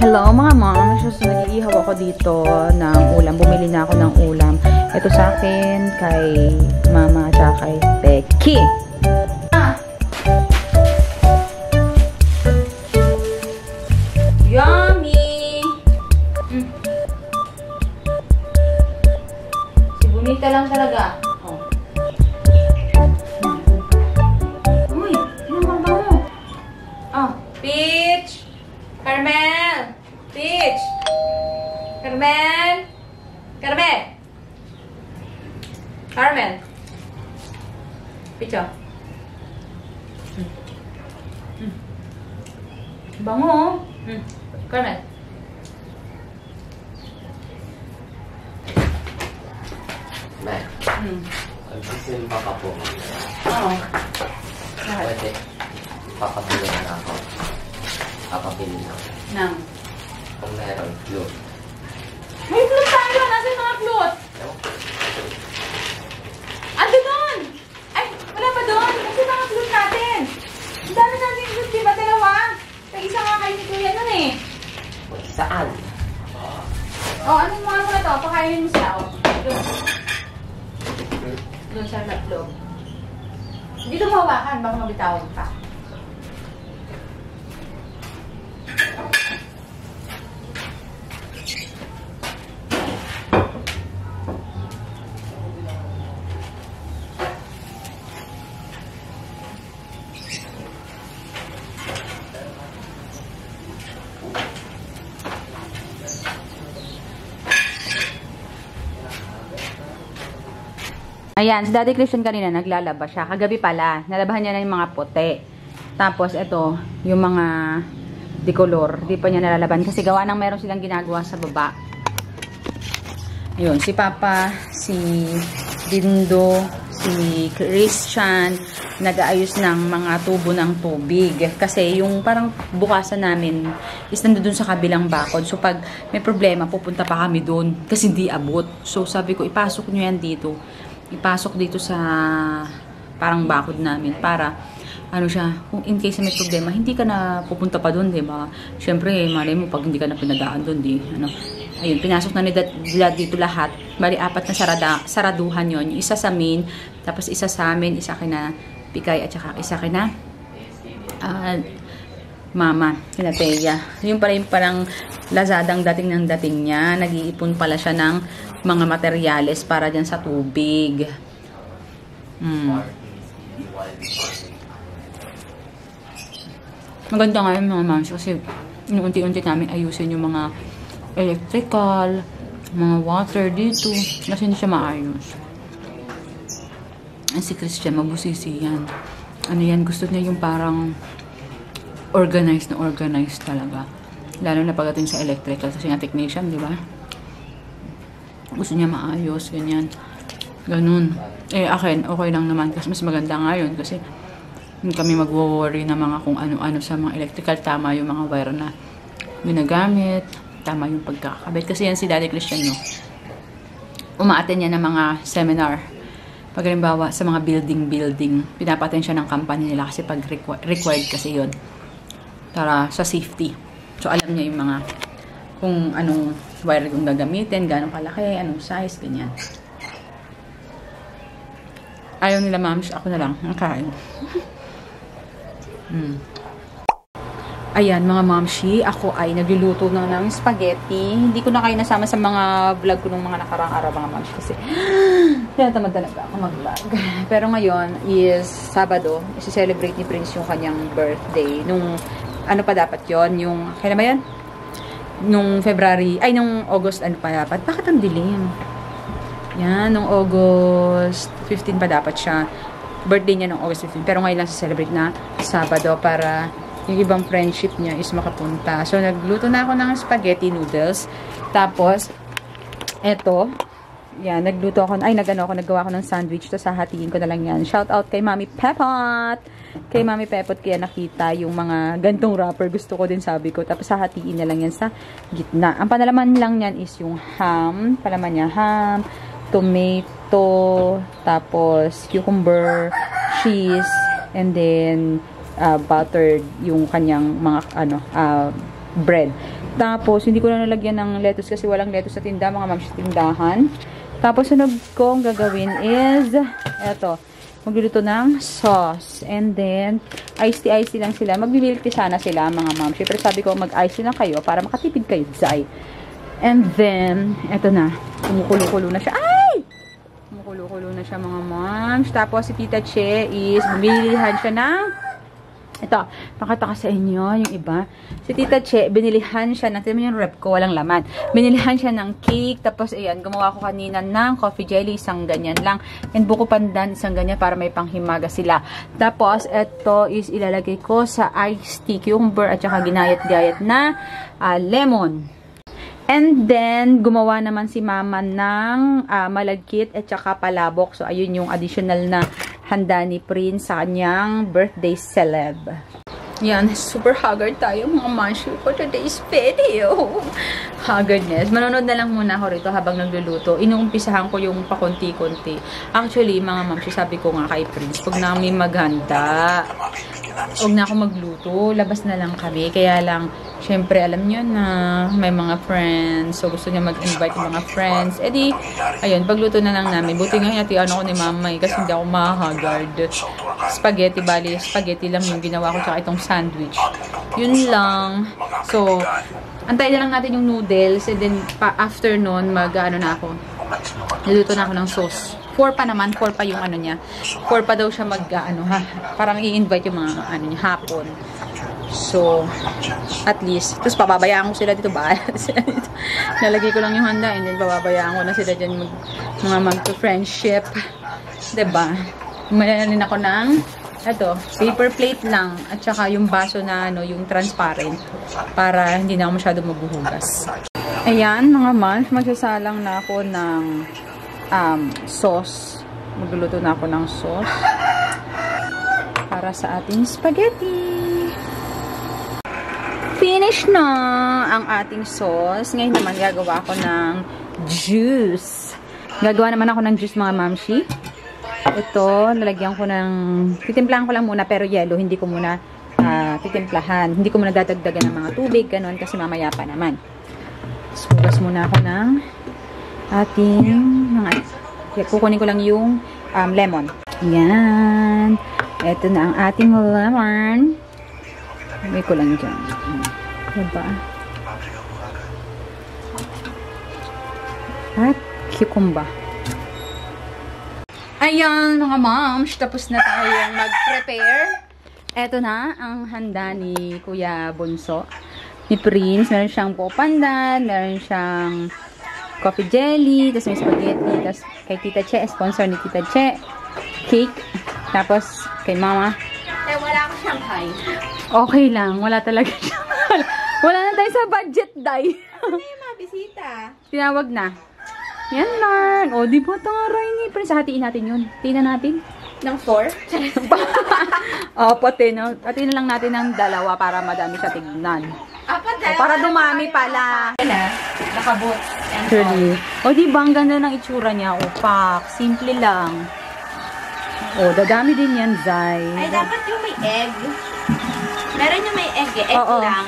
Hello mga mom, nag-iihaw ako dito ng ulam. Bumili na ako ng ulam. Ito sa akin, kay mama, at kay Becky. Yummy! Si Bonita lang talaga. Oh. Uy, ano ba mo? Oh, Peach! Carmel! Peach! Carmel! Carmel! Carmel! Peach, oh. Bango, oh. Carmel. Ma'am, magsisimba ka po. Oo. Pwede. Papabili na ako. Papabili na ako. Nang. Kung meron, yun. May float tayo! Nasa yung mga float? Ando doon! Ay, wala pa doon! Nasa yung mga float natin! Ang dami natin yung float, diba? Dalawa? Isa nga kayo ni Kuya nun eh. Saan? Oh, anong mga mo na to? Pakainin mo sila, oh. Doon. Doon sa loob. Dito mahawakan, baka mabitawan pa. Ayan, si Daddy Christian kanina naglalaba siya. Kagabi pala, nalabahan niya na yung mga puti. Tapos ito, yung mga decolor. Di pa niya nalalaban kasi gawa ng meron silang ginagawa sa baba. Ayun, si Papa, si Dindo, si Christian, nag-aayos ng mga tubo ng tubig. Kasi yung parang bukasan namin is nandun sa kabilang bakod. So pag may problema, pupunta pa kami doon kasi hindi abot. So sabi ko, ipasok nyo yan dito. Ipasok dito sa parang bakod namin para ano siya, kung in case may problema, hindi ka na pupunta pa doon, 'di ba? Syempre, malay mo pag hindi ka na pinadaan doon, di ano. Ayun, pinasok na nila dito lahat. Bali, 4 na saraduhan 'yon. Yung isa sa main, tapos isa sa amin, isa kina Pikay at saka isa kina Mama, kina Teya. Yung pala yung parang Lazadang dating ng dating niya. Nag-iipon pala siya ng mga materyales para dyan sa tubig. Maganda nga yung mga mams kasi unti-unti namin ayusin yung mga electrical, mga water dito. Kasi hindi siya maayos. Si Christian, mabusisi yan. Ano yan, gusto niya yung parang organized na organized talaga. Lalo na pagdating sa electrical kasi nga technician, di ba? Gusto niya maayos, ganyan. Ganun. Eh, akin, okay lang naman kasi mas maganda nga yun kasi hindi kami mag-worry na mga kung ano-ano sa mga electrical. Tama yung mga wire na ginagamit. Tama yung pagkakabit. Kasi yan si Daddy Christian, no? Umaaten niya ng mga seminar. Pag halimbawa sa mga building, pinapaten siya ng company nila kasi pag required kasi yun. Para sa safety. So, alam niya yung mga kung anong wire yung gagamitin, gano'ng kalaki, anong size, ganyan. Ayaw nila, mams. Ako na lang. Ang kain. Ayan, mga mamshi. Ako ay nagluluto na ng spaghetti. Hindi ko na kayo nasama sa mga vlog ko nung mga nakarang araw, mga mamshi. Kasi, tinatamad talaga ako mag-vlog. Pero ngayon is Sabado. Isi-celebrate ni Prince yung kanyang birthday. Nung ano pa dapat yon, yung kailan ba yan? Nung February, ay nung August ano pa dapat? Bakit ang dilim? Yan, nung August 15 pa dapat siya. Birthday niya nung August 15. Pero ngayon lang sa-celebrate na Sabado para yung ibang friendship niya is makapunta. So, nagluto na ako ng spaghetti noodles. Tapos, eto, yan, nagluto ako, naggawa ako ng sandwich. Tapos, hahatiin ko na lang yan. Shout out kay Mami Pepot! Kay Mami Pepot, kaya nakita yung mga gantong wrapper. Gusto ko din, sabi ko. Tapos, hahatiin na lang yan sa gitna. Ang panalaman lang yan is yung ham. Palaman niya, ham, tomato, tapos cucumber, cheese, and then buttered yung kanyang mga bread. Tapos, hindi ko na nalagyan ng lettuce kasi walang lettuce sa tinda, mga ma'am, sa tindahan. Tapos, sunod ko ang gagawin is, eto, magluluto ng sauce. And then, iced tea lang sila. Mag-milk tea sana sila, mga ma'am. Siyempre, sabi ko, mag-ice lang kayo para makatipid kayo, Zay. And then, eto na. Kumukulo-kulo na siya. Ay! Kumukulo-kulo na siya, mga moms. Tapos, si Tita Che is, bilihan siya ng, ito, pakita ko sa inyo, yung iba. Si Tita Che, binilihan siya ng, tignan mo yung rep ko, walang laman. Binilihan siya ng cake. Tapos, ayan, gumawa ko kanina ng coffee jelly, isang ganyan lang. And buko pandan, isang ganyan, para may panghimaga sila. Tapos, ito is ilalagay ko sa iced tea, cucumber, at saka ginayat-gayat na lemon. And then, gumawa naman si Mama ng malagkit at saka palabok. So, ayun yung additional na handa ni Prince sa kanyang birthday celeb. Yan, super haggard tayo mga manchu for today's video. Haggardness. Manonood na lang muna ako rito habang nagluluto. Inuumpisahan ko yung pakunti-kunti. Actually, mga manchu, sabi ko nga kay Prince, pag namin maghanda, huwag na ako magluto, labas na lang kami. Kaya lang, syempre, alam nyo na may mga friends. So, gusto niya mag-invite yung mga friends. E di, ayun, pagluto na lang namin. Buti nga hati-ano ko ni Mama kasi hindi ako mahagard. Spaghetti, bali, spaghetti lang yung ginawa ko tsaka itong sandwich. Yun lang. So, antayin na lang natin yung noodles. And then, after nun, mag-ano na ako. Niluto na ako ng sauce. 4 pa naman, 4 pa yung ano niya. 4 pa daw siya parang i-invite yung mga ano niya, hapon. So, at least, tapos pababayaan ko sila dito, nalagay ko lang yung handa, and then pababayaan ko na sila dyan mga mag-friendship. Diba? Malalin ako ng, eto, paper plate lang, at saka yung baso na, yung transparent, para hindi na ako masyado mabuhugas. Ayan, mga moms, magsasalang na ako ng sauce. Magluluto na ako ng sauce para sa ating spaghetti. Finish na ang ating sauce. Ngayon naman gagawa ako ng juice. Gagawa naman ako ng juice, mga mamshi. Ito, lalagyan ko ng, titimplahan ko lang muna pero yelo, hindi ko muna titimplahan. Hindi ko muna dadagdagan ng mga tubig, ganun, kasi mamaya pa naman. Sugas muna ako ng ating kukunin ko lang yung lemon. Yan. Ito na ang ating lemon. Lagay ko lang dyan. Diba? At cucumber. Ayan, mga moms. Tapos na tayo mag-prepare. Ito na ang handa ni Kuya Bunso. Ni Prince. Meron siyang buko pandan. Meron siyang coffee jelly, tapos may spaghetti, tapos kay Tita Che, sponsor ni Tita Che, cake, tapos kay Mama. Wala akong Shanghai. Okay lang, wala talaga siya. Wala na tayo sa budget, Day. Ano yung mga bisita? Tinawag na. Yan lang. O, di ba tangaray ni Prince? Hatiin natin yun. Tingnan natin. Ng 4? O, pati, no? Hatiin na lang natin ng 2 para madami siya tignan. Para dumami pala. Nakabot. Actually. O, diba? Ang ganda ng itsura niya. O, pak. Simple lang. O, dadami din yan, Zay. Ay, dapat yung may egg. Meron yung may egg eh. Egg lang.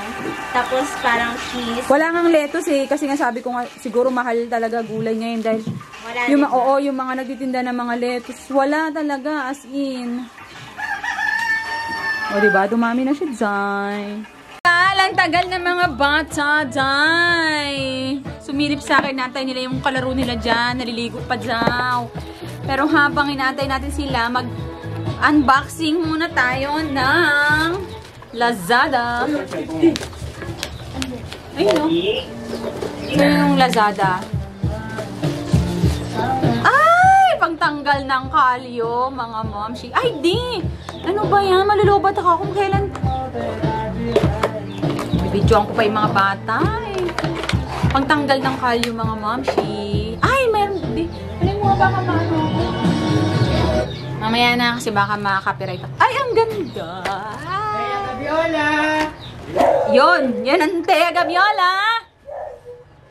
Tapos parang cheese. Wala ngang lettuce eh. Kasi nga sabi ko nga, siguro mahal talaga gulay ngayon. Dahil Wala yung mga nagtitinda ng mga lettuce. Wala talaga. As in. O, diba? Dumami na siya, Zay. Ang tagal ng mga bata, Day. Sumilip sa akin, natay nila yung kalaro nila dyan. Naliligo pa daw. Pero habang inatay natin sila, mag-unboxing muna tayo ng Lazada. Ayun, no? Ito yung Lazada. Ay! Pangtanggal ng kalyo, mga momshi. Ay, di! Ano ba yan? Malulubat ako kung kailan... Bibidyoan ko pa yung mga bata eh. Pangtanggal ng kalyo, mga momshi. Ay, meron. Ano mo baka maano? Mamaya na kasi baka maka-copyright. Ay, ang ganda! Taya Gabiola! Yun! Yan ang Taya Gabiola!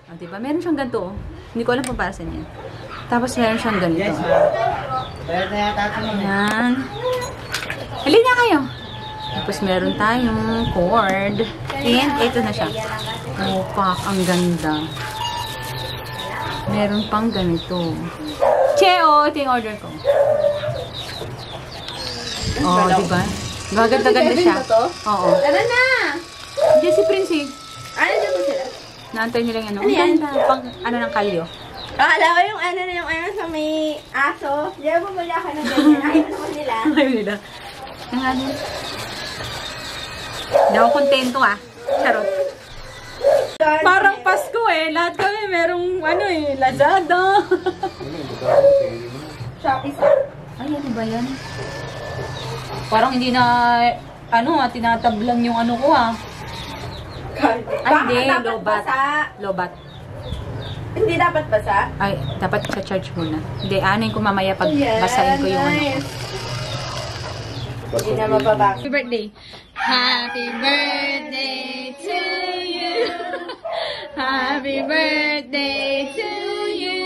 O, diba? Meron siyang ganito. Hindi ko alam kung para saan yan. Tapos meron siyang ganito. Ayan. Halina kayo! Tapos meron tayong cord. And ito na siya. Oh, pak, ang ganda. Meron pang ganito. Cheo, ito yung order ko. Oh, diba? Gaganda-ganda siya. Oo. Tara na! Diyan si Prince eh. Ano dyan po sila? Naantay nila yung ano. Ano yan? Ganda. Pang ano ng kalyo. Alam ko yung ano sa may aso. Diyan bumuli ako ng ganyan. Ayaw naman nila. Ayaw nila. Ang ano. Hindi ako kontento ah. Charot. Parang Pasko eh. Lahat kami merong ano eh. Lazada. Shopee sa. Ay, ano ba yan? Parang hindi na ano ah. Tinatablan yung ano ko ah. Ay, hindi. Lobat. Lobat. Hindi dapat basa? Ay, dapat i-charge muna. Hindi, anin ko mamaya pag basahin ko yung ano ko. Hindi na mababa. Happy birthday! Happy birthday to you! Happy birthday to you!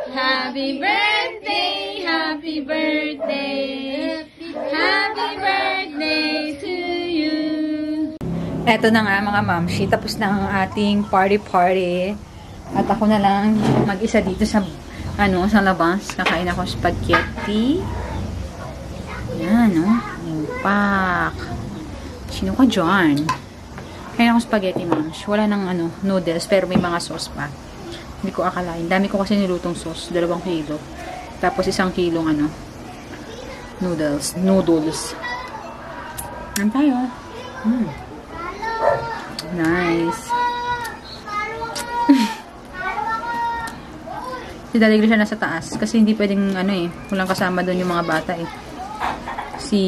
Happy birthday! Happy birthday! Happy birthday to you! Eto na nga mga mamshi, tapos na ang ating party-party. At ako na lang mag-isa dito sa ano, sa labas. Kakain ako spaghetti. Yan, no? Pak. Sino ka dyan? Kain ako spaghetti, mams. Wala nang ano, noodles, pero may mga sauce pa. Hindi ko akalain. Dami ko kasi nilutong sauce. 2 kilo. Tapos 1 kilong ano, noodles. Ano tayo? Nice. Si Daddy Grisha nasa taas. Kasi hindi pwedeng, ano eh, walang kasama doon yung mga bata eh. Si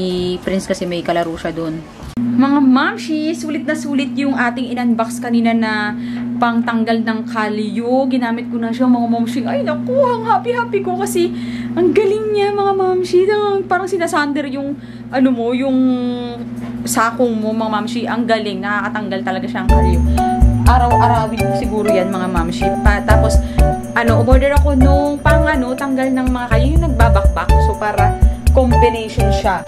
Prince kasi may kalaro siya doon. Mga mamshi, sulit na sulit yung ating in-unbox kanina na pangtanggal ng kalyo. Ginamit ko na siya, mga mamshi. Ay, naku, ang happy-happy ko kasi ang galing niya, mga mamshi. Parang sinasander yung, ano mo, yung sakong mo, mga mamshi. Ang galing, nakakatanggal talaga siya ang kalyo. Araw-arawin ko siguro yan, mga mamshi. Tapos, ano, umorder ako nung pang ano, tanggal ng mga kalyo, yung nagbabakbak. So, para combination siya.